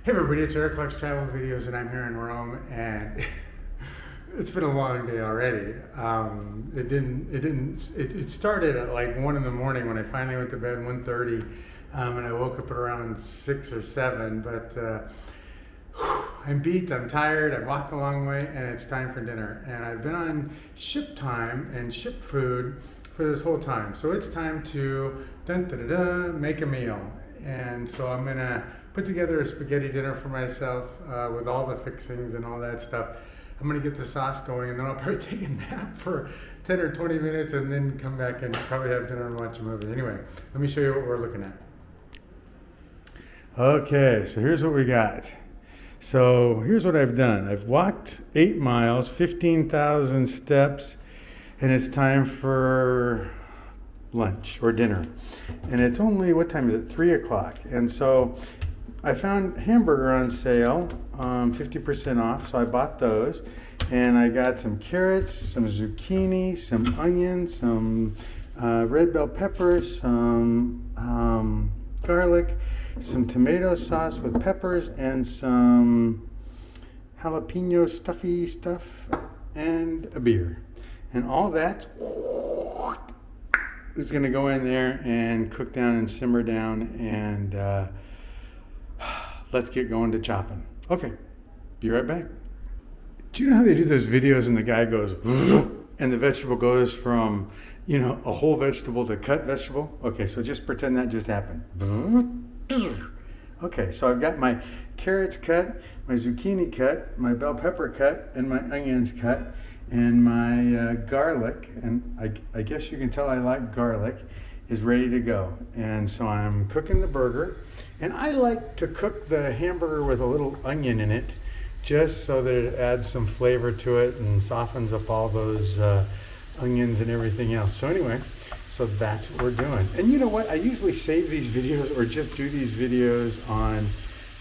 Hey everybody, it's Eric Clark's Travel Videos, and I'm here in Rome, and it's been a long day already. It started at like 1 in the morning when I finally went to bed, 1:30, and I woke up at around 6 or 7, but I'm beat, I'm tired, I've walked a long way, and it's time for dinner. And I've been on ship time and ship food for this whole time. So it's time to make a meal. And so I'm gonna put together a spaghetti dinner for myself with all the fixings and all that stuff. I'm gonna get the sauce going, and then I'll probably take a nap for 10 or 20 minutes and then come back and probably have dinner and watch a movie. Anyway, let me show you what we're looking at. Okay, so here's what we got. So here's what I've done. I've walked 8 miles, 15,000 steps, and it's time for lunch or dinner. And it's only, what time is it? 3 o'clock. And so I found hamburger on sale, 50% off, so I bought those. And I got some carrots, some zucchini, some onions, some red bell peppers, some garlic, some tomato sauce with peppers, and some jalapeno stuffy stuff, and a beer. And all that is going to go in there and cook down and simmer down, and let's get going to chopping. Okay, be right back. Do you know how they do those videos and the guy goes and the vegetable goes from, you know, a whole vegetable to cut vegetable? Okay, so just pretend that just happened. Okay, so I've got my carrots cut, my zucchini cut, my bell pepper cut, and my onions cut, and my garlic, and I guess you can tell I like garlic, is ready to go. And so I'm cooking the burger, and I like to cook the hamburger with a little onion in it, just so that it adds some flavor to it and softens up all those onions and everything else. So anyway, so that's what we're doing. And you know what? I usually save these videos or just do these videos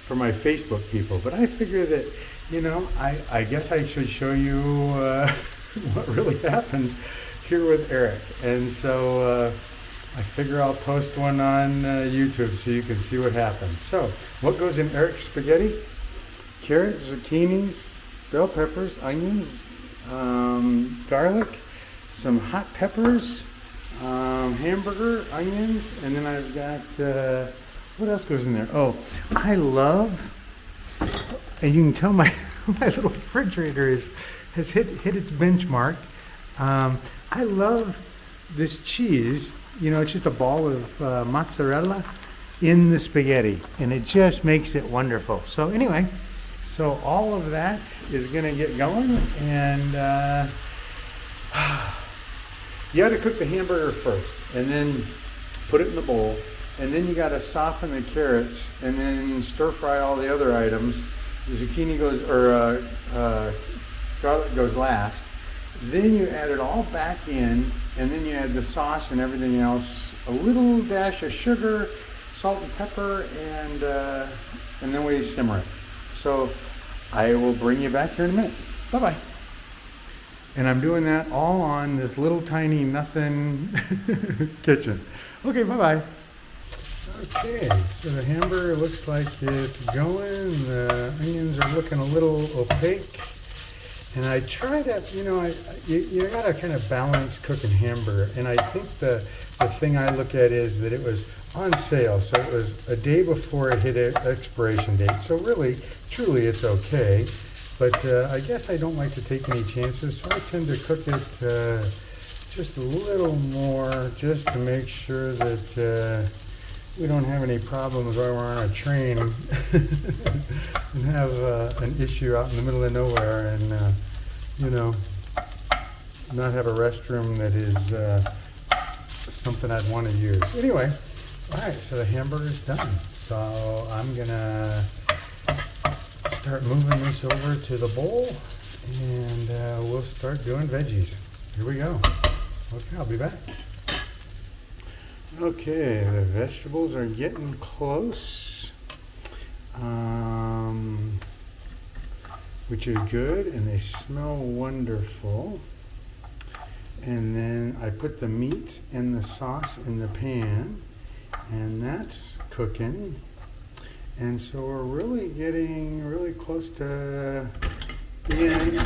for my Facebook people, but I figure that, you know, I guess I should show you what really happens here with Eric. And so I figure I'll post one on YouTube so you can see what happens. So what goes in Eric's spaghetti? Carrots, zucchinis, bell peppers, onions, garlic, some hot peppers, hamburger, onions, and then I've got, what else goes in there? Oh, I love, and you can tell my little refrigerator has hit its benchmark. I love this cheese. You know, it's just a ball of mozzarella in the spaghetti, and it just makes it wonderful. So anyway, so all of that is going to get going, and you got to cook the hamburger first, and then put it in the bowl, and then you got to soften the carrots, and then stir fry all the other items. The zucchini goes, or garlic goes last. Then you add it all back in, and then you add the sauce and everything else, a little dash of sugar, salt and pepper, and then we simmer it. So I will bring you back here in a minute. Bye-bye. And I'm doing that all on this little tiny nothing kitchen. Okay, bye-bye. Okay, so the hamburger looks like it's going. The onions are looking a little opaque. And I try to, you know, you gotta kind of balance cooking hamburger. And I think the thing I look at is that it was on sale. So it was a day before it hit an expiration date. So really, truly, it's okay. But I guess I don't like to take any chances. So I tend to cook it just a little more, just to make sure that we don't have any problems while we're on a train and have an issue out in the middle of nowhere, and you know, not have a restroom that is something I'd want to use. Anyway, all right, so the hamburger's done. So I'm gonna start moving this over to the bowl, and we'll start doing veggies. Here we go. Okay, I'll be back. Okay, the vegetables are getting close, which is good, and they smell wonderful. And then I put the meat and the sauce in the pan, and that's cooking. And so we're really getting really close to the end,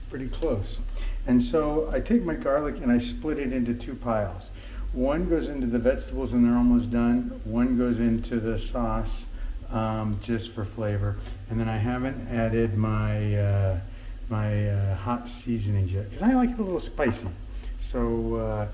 pretty close. And so I take my garlic and I split it into two piles. One goes into the vegetables when they're almost done. One goes into the sauce just for flavor. And then I haven't added my hot seasonings yet because I like it a little spicy. So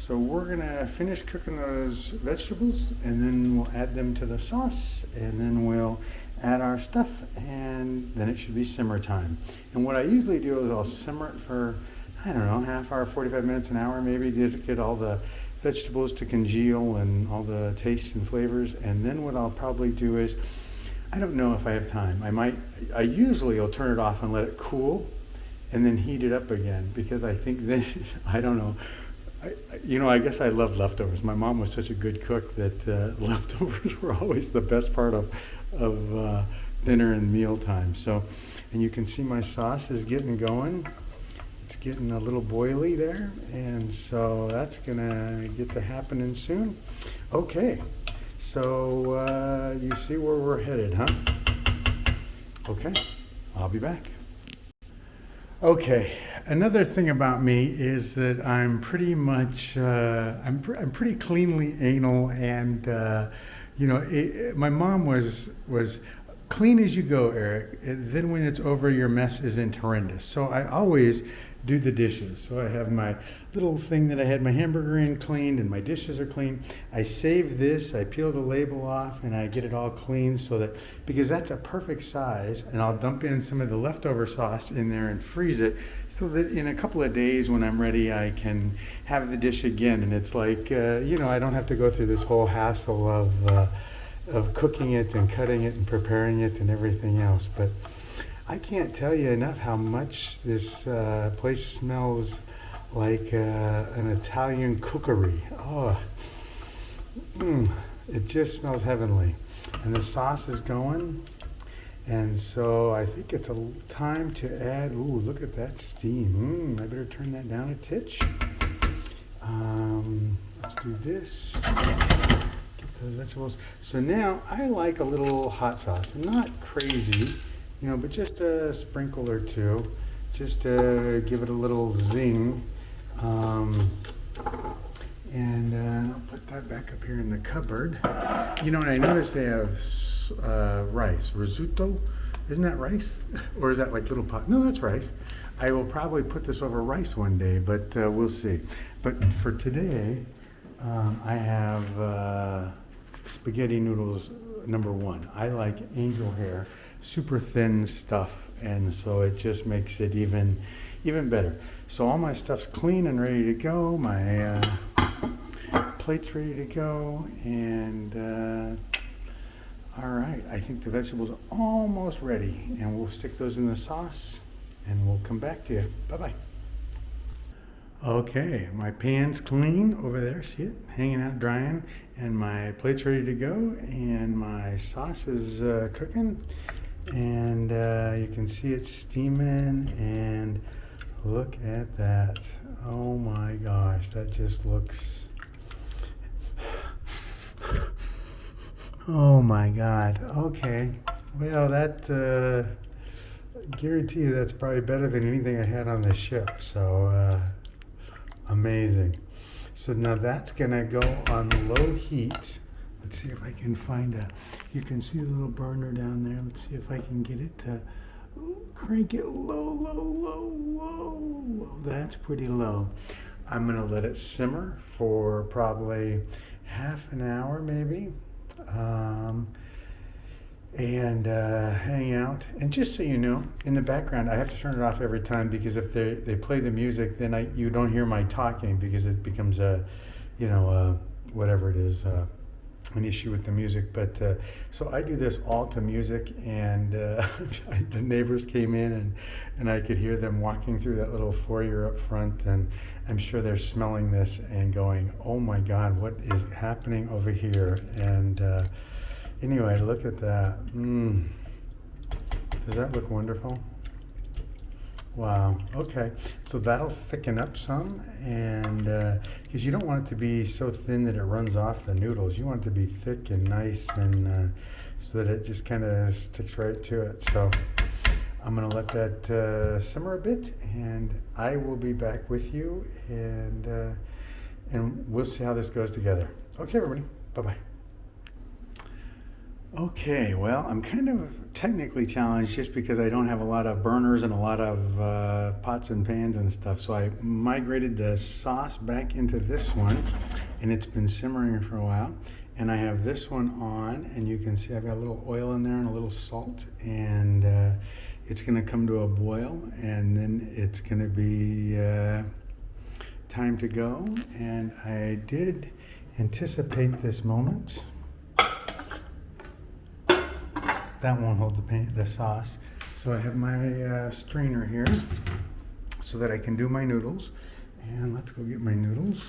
we're gonna finish cooking those vegetables and then we'll add them to the sauce and then we'll add our stuff and then it should be simmer time. And what I usually do is I'll simmer it for, I don't know, half hour, 45 minutes, an hour maybe, to get all the vegetables to congeal and all the tastes and flavors. And then what I'll probably do is, I don't know if I have time. I usually will turn it off and let it cool and then heat it up again because I think then, I don't know. I guess I love leftovers. My mom was such a good cook that leftovers were always the best part of dinner and meal time. So, and you can see my sauce is getting going. It's getting a little boily there, and so that's gonna get to happening soon. Okay, so you see where we're headed, huh? Okay, I'll be back. Okay, another thing about me is that I'm pretty much, I'm pretty cleanly anal, and my mom was clean as you go, Eric. And then when it's over, your mess isn't horrendous. So I always do the dishes. So I have my little thing that I had my hamburger in cleaned and my dishes are clean. I save this, I peel the label off and I get it all clean because that's a perfect size, and I'll dump in some of the leftover sauce in there and freeze it so that in a couple of days when I'm ready I can have the dish again, and it's like, I don't have to go through this whole hassle of cooking it and cutting it and preparing it and everything else. But I can't tell you enough how much this place smells like an Italian cookery. Oh, it just smells heavenly. And the sauce is going. And so I think it's time to add, look at that steam. I better turn that down a titch. Let's do this. Get those vegetables. So now I like a little hot sauce. Not crazy, but just a sprinkle or two, just to give it a little zing. And I'll put that back up here in the cupboard. And I noticed they have rice, risotto. Isn't that rice? Or is that like little pot? No, that's rice. I will probably put this over rice one day, but we'll see. But for today, I have spaghetti noodles #1. I like angel hair, super thin stuff, and so it just makes it even better. So all my stuff's clean and ready to go. My plate's ready to go, and all right, I think the vegetables are almost ready, and we'll stick those in the sauce and we'll come back to you. Bye-bye. Okay, my pan's clean over there, see it, hanging out drying, and my plate's ready to go, and my sauce is cooking, and you can see it steaming, and look at that. Oh my gosh, that just looks, oh my God. Okay, well that, guarantee you that's probably better than anything I had on the ship, so amazing. So now that's gonna go on low heat. Let's see if I can find you can see the little burner down there. Let's see if I can get it to crank it low, low, low, low. That's pretty low. I'm gonna let it simmer for probably half an hour maybe. And hang out. And just so you know, in the background, I have to turn it off every time because if they play the music, then you don't hear my talking because it becomes whatever it is, an issue with the music. But so I do this all to music, and the neighbors came in and I could hear them walking through that little foyer up front, and I'm sure they're smelling this and going, oh my God, what is happening over here? And anyway, look at that. Does that look wonderful? Wow. Okay. So that'll thicken up some, and because you don't want it to be so thin that it runs off the noodles, you want it to be thick and nice, and so that it just kind of sticks right to it. So I'm gonna let that simmer a bit, and I will be back with you, and we'll see how this goes together. Okay, everybody. Bye bye. Okay, well, I'm kind of technically challenged just because I don't have a lot of burners and a lot of pots and pans and stuff. So I migrated the sauce back into this one, and it's been simmering for a while. And I have this one on, and you can see I've got a little oil in there and a little salt, and it's gonna come to a boil, and then it's gonna be time to go. And I did anticipate this moment. That won't hold the sauce. So I have my strainer here so that I can do my noodles. And let's go get my noodles.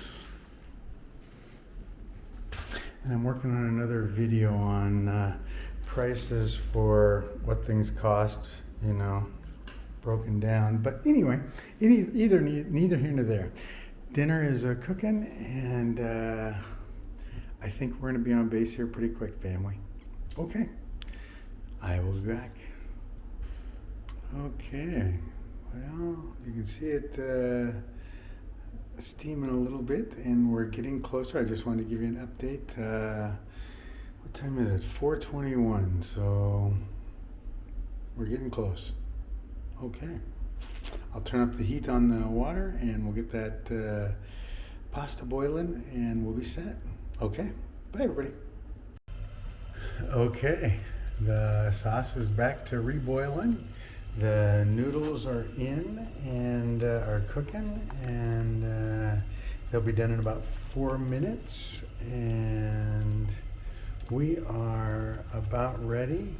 And I'm working on another video on prices for what things cost, you know, broken down. But anyway, neither here nor there. Dinner is cooking, and I think we're gonna be on base here pretty quick, family. Okay. I will be back. Okay, well, you can see it steaming a little bit, and we're getting closer. I just wanted to give you an update. What time is it? 4:21, so we're getting close. Okay, I'll turn up the heat on the water, and we'll get that pasta boiling, and we'll be set. Okay, bye everybody. Okay. The sauce is back to reboiling. The noodles are in and are cooking, and they'll be done in about 4 minutes. And we are about ready.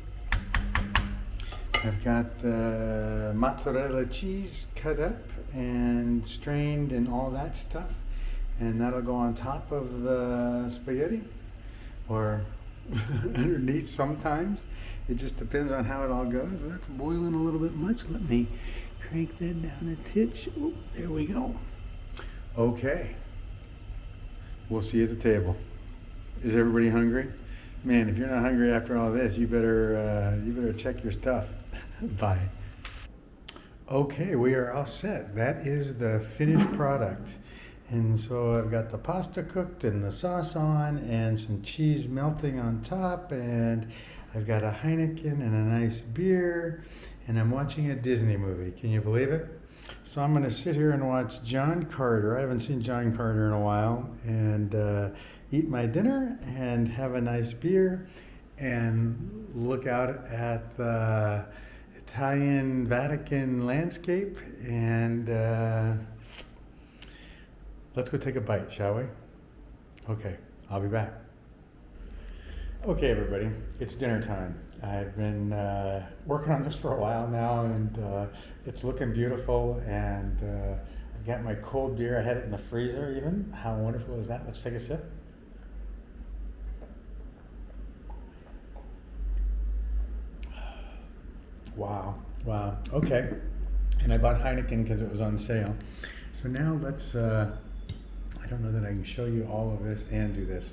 I've got the mozzarella cheese cut up and strained and all that stuff, and that'll go on top of the spaghetti, or underneath sometimes. It just depends on how it all goes. That's boiling a little bit much. Let me crank that down a titch. Oh, there we go. Okay. We'll see you at the table. Is everybody hungry? Man, if you're not hungry after all this, you better check your stuff. Bye. Okay, we are all set. That is the finished product. And so I've got the pasta cooked and the sauce on and some cheese melting on top, and I've got a Heineken and a nice beer, and I'm watching a Disney movie. Can you believe it? So I'm gonna sit here and watch John Carter. I haven't seen John Carter in a while, and eat my dinner and have a nice beer and look out at the Italian Vatican landscape, and let's go take a bite, shall we? Okay, I'll be back. Okay, everybody, it's dinner time. I've been working on this for a while now, and it's looking beautiful, and I've got my cold beer. I had it in the freezer even. How wonderful is that? Let's take a sip. Wow, wow, okay. And I bought Heineken because it was on sale. So now let's, I don't know that I can show you all of this and do this.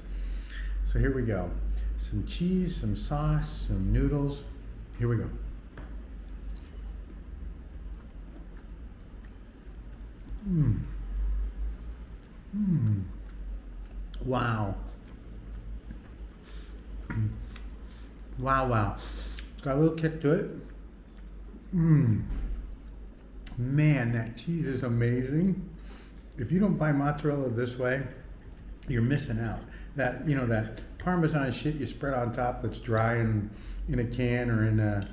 So here we go. Some cheese, some sauce, some noodles. Here we go. Mmm. Mmm. Wow. Wow, wow. It's got a little kick to it. Mmm. Man, that cheese is amazing. If you don't buy mozzarella this way, you're missing out. That, you know, that Parmesan shit you spread on top that's dry and in a can or in a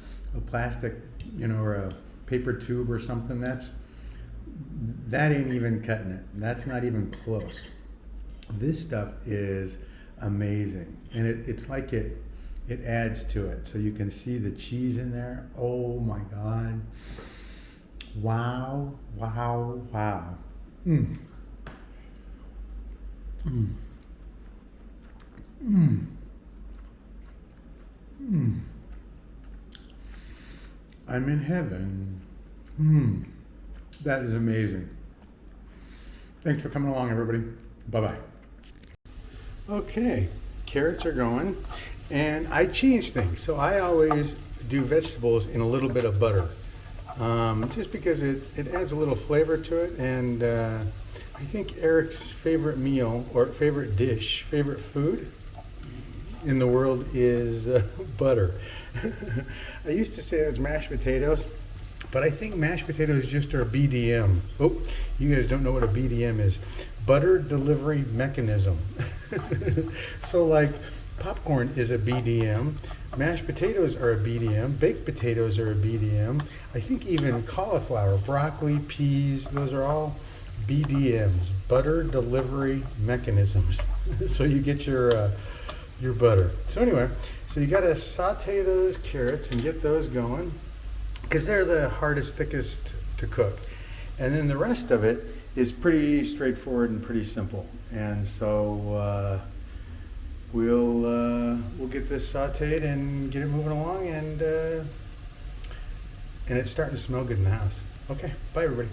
plastic, you know, or a paper tube or something, that ain't even cutting it. That's not even close. This stuff is amazing, and it's like it adds to it. So you can see the cheese in there. Oh my God. Wow, wow, wow. Mm. Mm. Mm. Mm. I'm in heaven. Mm. That is amazing. Thanks for coming along, everybody. Bye-bye. Okay, carrots are going, and I change things. So I always do vegetables in a little bit of butter, just because it adds a little flavor to it. And I think Eric's favorite meal or favorite dish, favorite food in the world is butter. I used to say it was mashed potatoes, but I think mashed potatoes just are BDM. Oh, you guys don't know what a BDM is. Butter delivery mechanism. So like popcorn is a BDM, mashed potatoes are a BDM, baked potatoes are a BDM. I think even cauliflower, broccoli, peas, those are all BDMs, butter delivery mechanisms. So you get your butter. So anyway, so you got to saute those carrots and get those going, because they're the hardest, thickest to cook. And then the rest of it is pretty straightforward and pretty simple. And so we'll get this sauteed and get it moving along, and it's starting to smell good in the house. Okay, bye everybody.